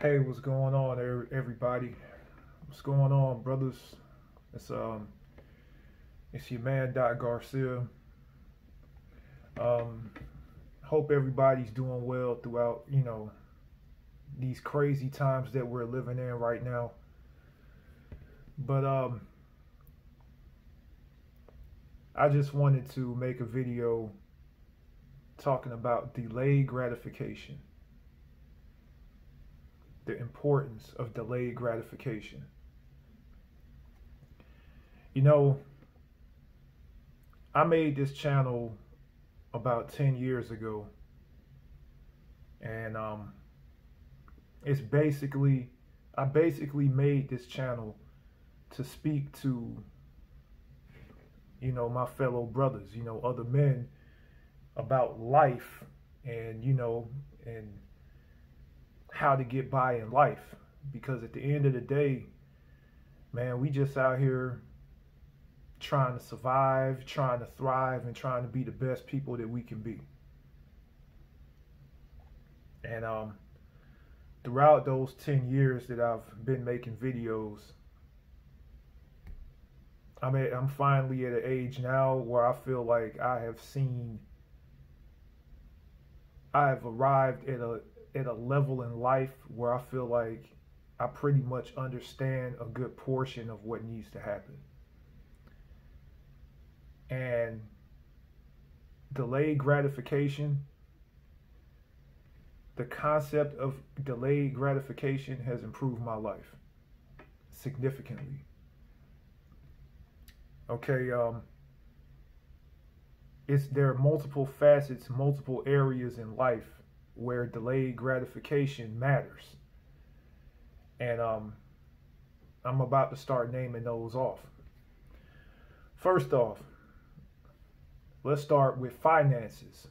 Hey, what's going on, everybody? What's going on, brothers? It's it's your man Dot Garcia. Um, Hope everybody's doing well throughout, these crazy times that we're living in right now. But I just wanted to make a video talking about delayed gratification, the importance of delayed gratification. You know, I made this channel about 10 years ago, and I basically made this channel to speak to, my fellow brothers, other men about life and, and how to get by in life. Because at the end of the day, man, we just out here trying to survive, trying to thrive, and trying to be the best people that we can be. And throughout those 10 years that I've been making videos, I'm finally at an age now where I feel like I've arrived at a level in life where I feel like I pretty much understand a good portion of what needs to happen. And delayed gratification, the concept of delayed gratification has improved my life significantly. Okay, there are multiple facets, multiple areas in life where delayed gratification matters. And I'm about to start naming those off. First off, let's start with finances.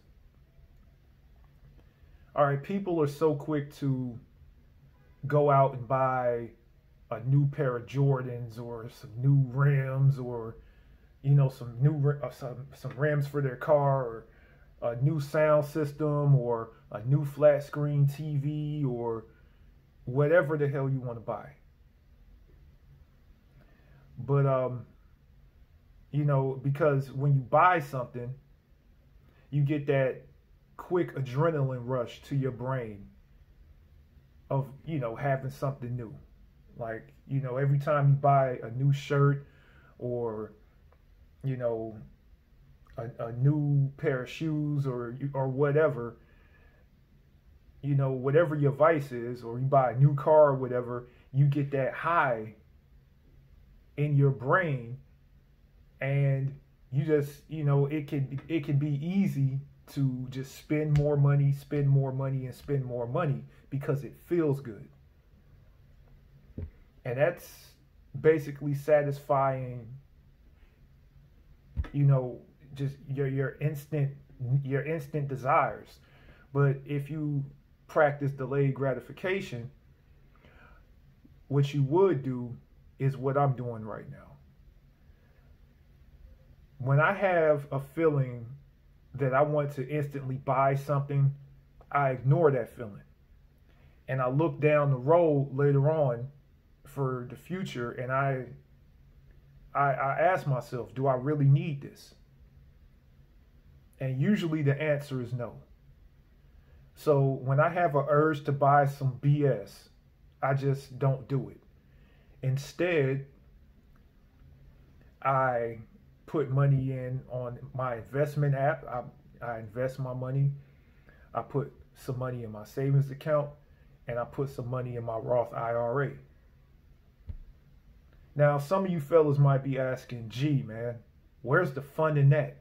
All right, people are so quick to go out and buy a new pair of Jordans or some new rims, or some rims for their car, or a new sound system, or a new flat screen TV, or whatever the hell you want to buy. But because when you buy something, you get that quick adrenaline rush to your brain of, having something new. Like, every time you buy a new shirt, or, a new pair of shoes, or whatever, whatever your vice is, or you buy a new car or whatever, you get that high in your brain. And you just, it can be easy to just spend more money, and spend more money because it feels good. And that's basically satisfying, just your instant desires. But if you practice delayed gratification, what you would do is what I'm doing right now. When I have a feeling that I want to instantly buy something, I ignore that feeling. And I look down the road later on for the future, and I ask myself, do I really need this? And usually the answer is no. So when I have an urge to buy some BS, I just don't do it. Instead, I put money in on my investment app. I invest my money. I put some money in my savings account, and I put some money in my Roth IRA. Now, some of you fellas might be asking, gee, man, where's the fun in that?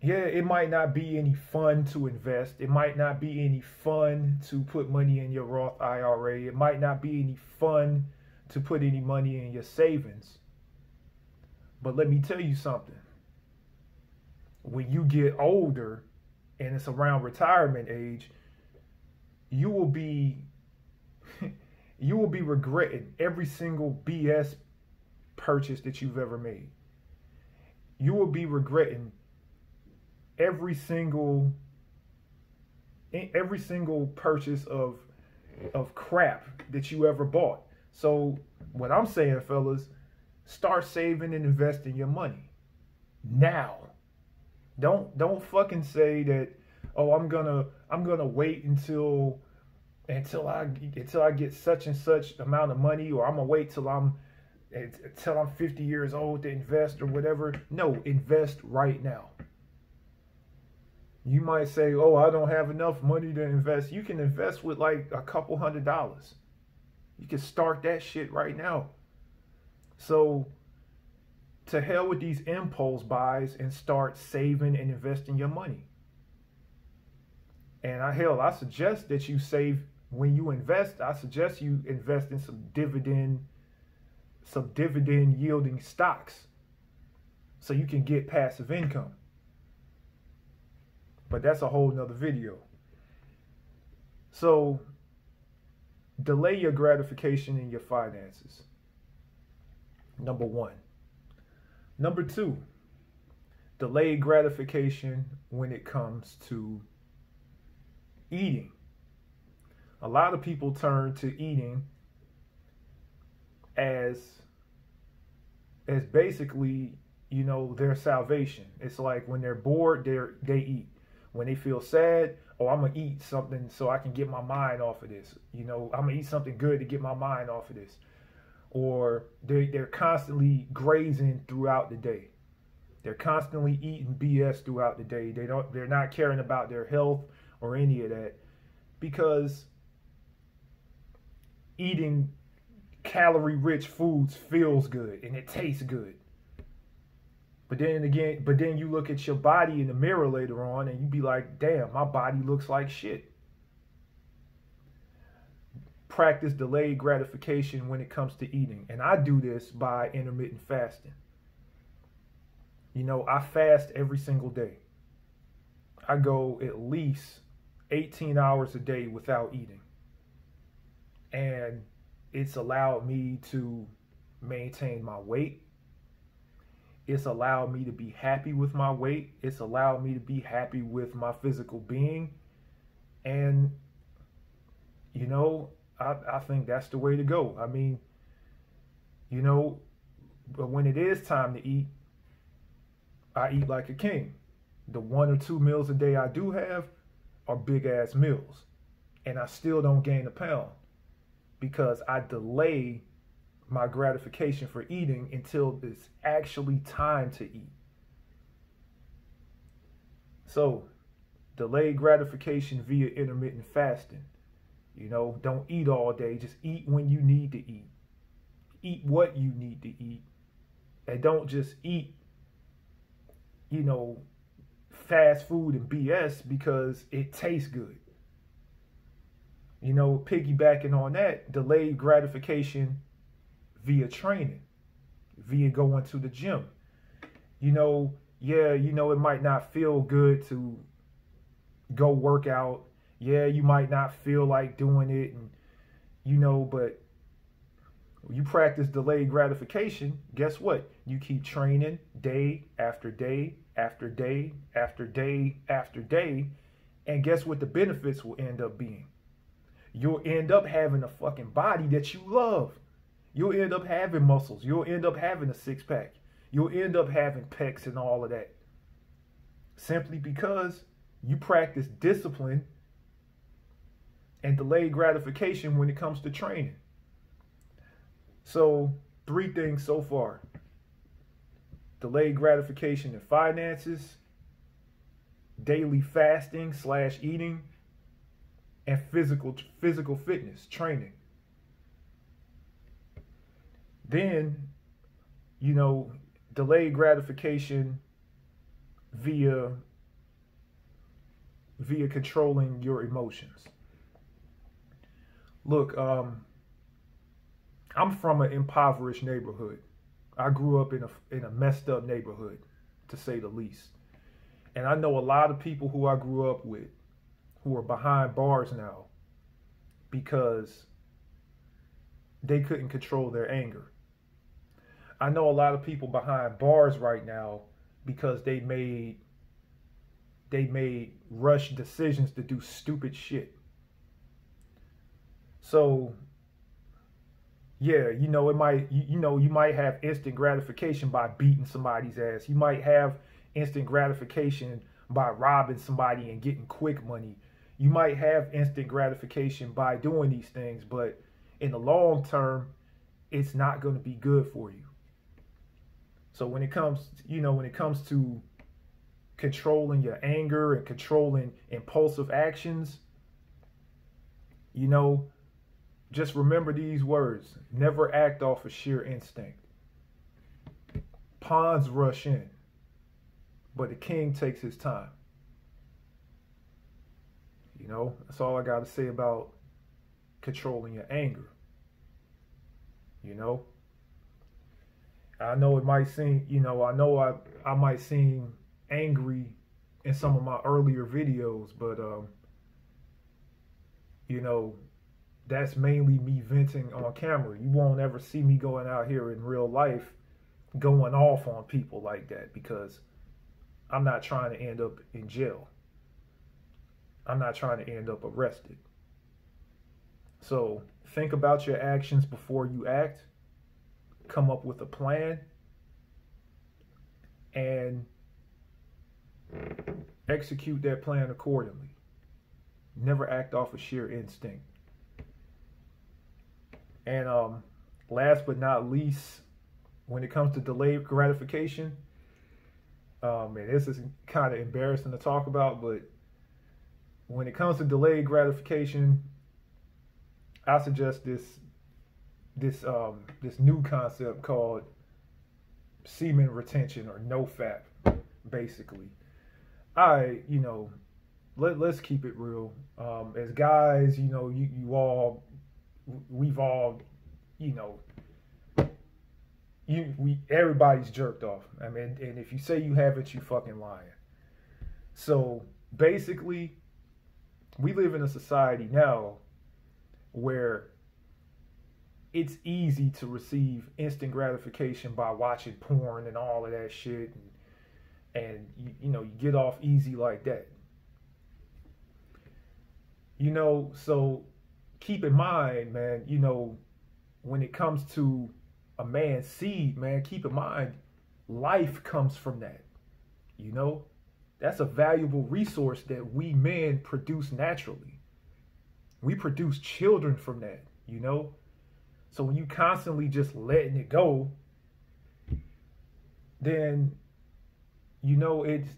Yeah, it might not be any fun to invest. It might not be any fun to put money in your Roth IRA. It might not be any fun to put any money in your savings. But let me tell you something. When you get older, and it's around retirement age, you will be regretting every single BS purchase that you've ever made. You will be regretting every single purchase of of crap that you ever bought. So what I'm saying, fellas, start saving and investing your money now. Don't fucking say that, oh, I'm gonna wait until I get such and such amount of money, or I'm gonna wait till I'm 50 years old to invest or whatever. No, invest right now. You might say, oh, I don't have enough money to invest. You can invest with like a couple $100s. You can start that shit right now. So to hell with these impulse buys and start saving and investing your money. And I suggest that you save when you invest. I suggest you invest in some dividend yielding stocks so you can get passive income. But that's a whole nother video. So delay your gratification in your finances. Number one. Number two, delay gratification when it comes to eating. A lot of people turn to eating as basically, their salvation. It's like when they're bored, they eat. When they feel sad, oh, I'm gonna eat something so I can get my mind off of this. I'm gonna eat something good to get my mind off of this. Or they're constantly grazing throughout the day. They're constantly eating BS throughout the day. They're not caring about their health or any of that, because eating calorie-rich foods feels good and it tastes good. But then you look at your body in the mirror later on and you be like, damn, my body looks like shit. Practice delayed gratification when it comes to eating. And I do this by intermittent fasting. I fast every single day. I go at least 18 hours a day without eating. And it's allowed me to maintain my weight. It's allowed me to be happy with my weight. It's allowed me to be happy with my physical being. And, I think that's the way to go. I mean, but when it is time to eat, I eat like a king. The 1 or 2 meals a day I do have are big ass meals. And I still don't gain a pound because I delay my gratification for eating until it's actually time to eat. So, delay gratification via intermittent fasting. Don't eat all day. Just eat when you need to eat. Eat what you need to eat. And don't just eat, fast food and BS because it tastes good. Piggybacking on that, delayed gratification via training, via going to the gym. It might not feel good to go work out. Yeah, you might not feel like doing it, and but you practice delayed gratification, guess what? You keep training day after day after day after day after day, and guess what the benefits will end up being? You'll end up having a fucking body that you love. You'll end up having muscles. You'll end up having a six-pack. You'll end up having pecs and all of that. Simply because you practice discipline and delayed gratification when it comes to training. So, 3 things so far. Delayed gratification in finances, daily fasting / eating, and physical fitness, training. Then, delayed gratification via controlling your emotions. Look, I'm from an impoverished neighborhood. I grew up in a messed up neighborhood, to say the least. And I know a lot of people who I grew up with who are behind bars now because they couldn't control their anger. I know a lot of people behind bars right now because they made rushed decisions to do stupid shit. So yeah, you know, it might, you might have instant gratification by beating somebody's ass. You might have instant gratification by robbing somebody and getting quick money. You might have instant gratification by doing these things, but in the long term, it's not going to be good for you. So when it comes, when it comes to controlling your anger and controlling impulsive actions, just remember these words. Never act off of sheer instinct. Pawns rush in, but the king takes his time. That's all I got to say about controlling your anger. I know it might seem, I might seem angry in some of my earlier videos, but, that's mainly me venting on camera. You won't ever see me going out here in real life going off on people like that, because I'm not trying to end up in jail. I'm not trying to end up arrested. So think about your actions before you act. Come up with a plan and execute that plan accordingly. Never act off of sheer instinct. And last but not least, when it comes to delayed gratification, and this is kind of embarrassing to talk about, but when it comes to delayed gratification, I suggest this new concept called semen retention, or NoFap, basically. Let's keep it real. As guys, we've all, everybody's jerked off. I mean, and if you say you haven't, you fucking lying. So basically, we live in a society now where it's easy to receive instant gratification by watching porn and all of that shit, and you get off easy like that. So keep in mind, man, when it comes to a man's seed, man, keep in mind, life comes from that. That's a valuable resource that we men produce naturally. We produce children from that, So when you constantly just letting it go, then, it's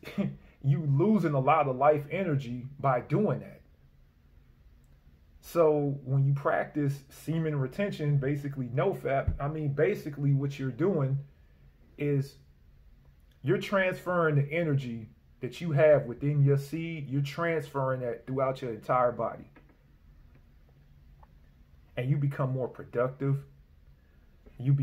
you losing a lot of life energy by doing that. So when you practice semen retention, basically NoFap, basically what you're doing is you're transferring the energy that you have within your seed, you're transferring that throughout your entire body. And you become more productive. You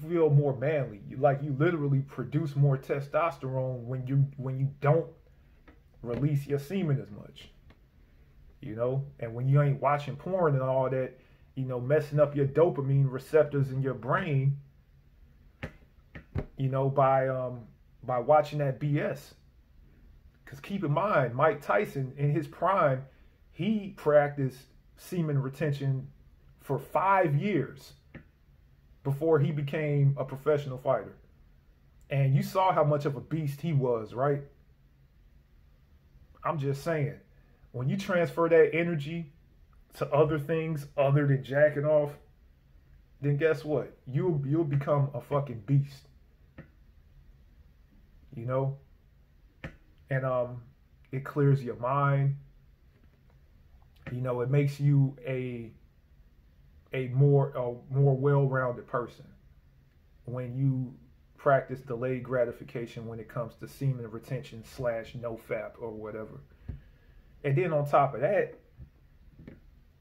feel more manly. You literally produce more testosterone when you don't release your semen as much. And when you ain't watching porn and all that, messing up your dopamine receptors in your brain, by watching that BS. Because keep in mind, Mike Tyson in his prime, he practiced semen retention for 5 years before he became a professional fighter. And you saw how much of a beast he was, right? I'm just saying, when you transfer that energy to other things other than jacking off, then guess what? You'll become a fucking beast. And it clears your mind. It makes you a more well-rounded person when you practice delayed gratification when it comes to semen retention / NoFap or whatever. And then on top of that,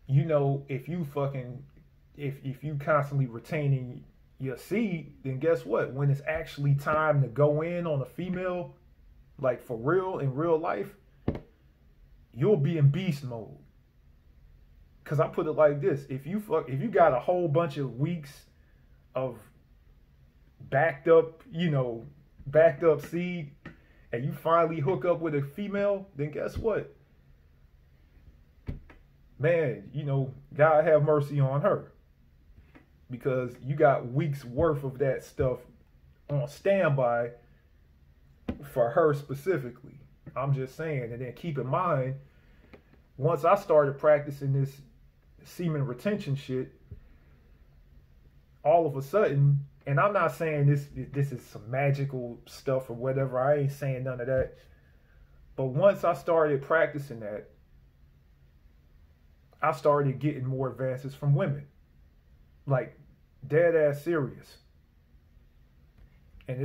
if you constantly retaining your seed, then guess what? When it's actually time to go in on a female, like for real in real life, you'll be in beast mode. Cause I put it like this: if you got a whole bunch of weeks of backed up seed, and you finally hook up with a female, then guess what? Man, you know, God have mercy on her. Because you got weeks worth of that stuff on standby for her specifically. I'm just saying. And then keep in mind, once I started practicing this semen retention shit, all of a sudden, and I'm not saying this is some magical stuff or whatever. I ain't saying none of that. But once I started practicing that, I started getting more advances from women. Like, dead ass serious. And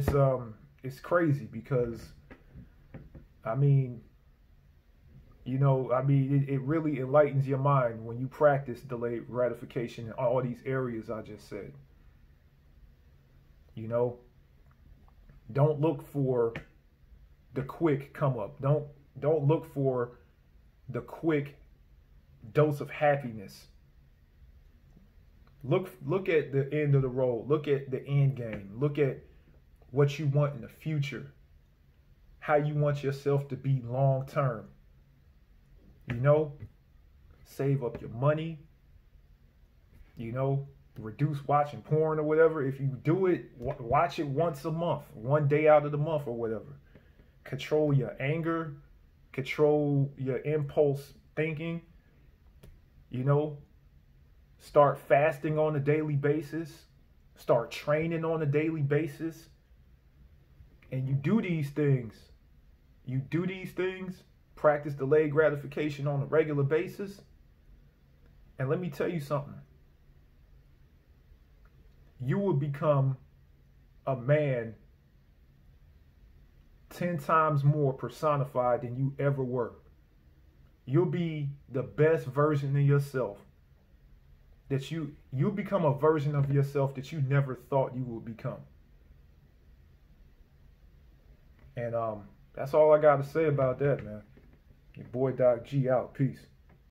it's crazy because, I mean, you know, I mean, it really enlightens your mind when you practice delayed gratification in all these areas I just said. You know, don't look for the quick come up. Don't look for the quick dose of happiness. Look at the end of the road. Look at the end game. Look at what you want in the future. How you want yourself to be long term. You know, save up your money. You know, reduce watching porn or whatever. If you do it, watch it once a month, one day out of the month or whatever. Control your anger. Control your impulse thinking. You know, start fasting on a daily basis. Start training on a daily basis. And you do these things. Practice delayed gratification on a regular basis. And let me tell you something. You will become a man 10 times more personified than you ever were. You'll be the best version of yourself. That you'll become a version of yourself that you never thought you would become. And that's all I got to say about that, man. Your boy Doc G out. Peace.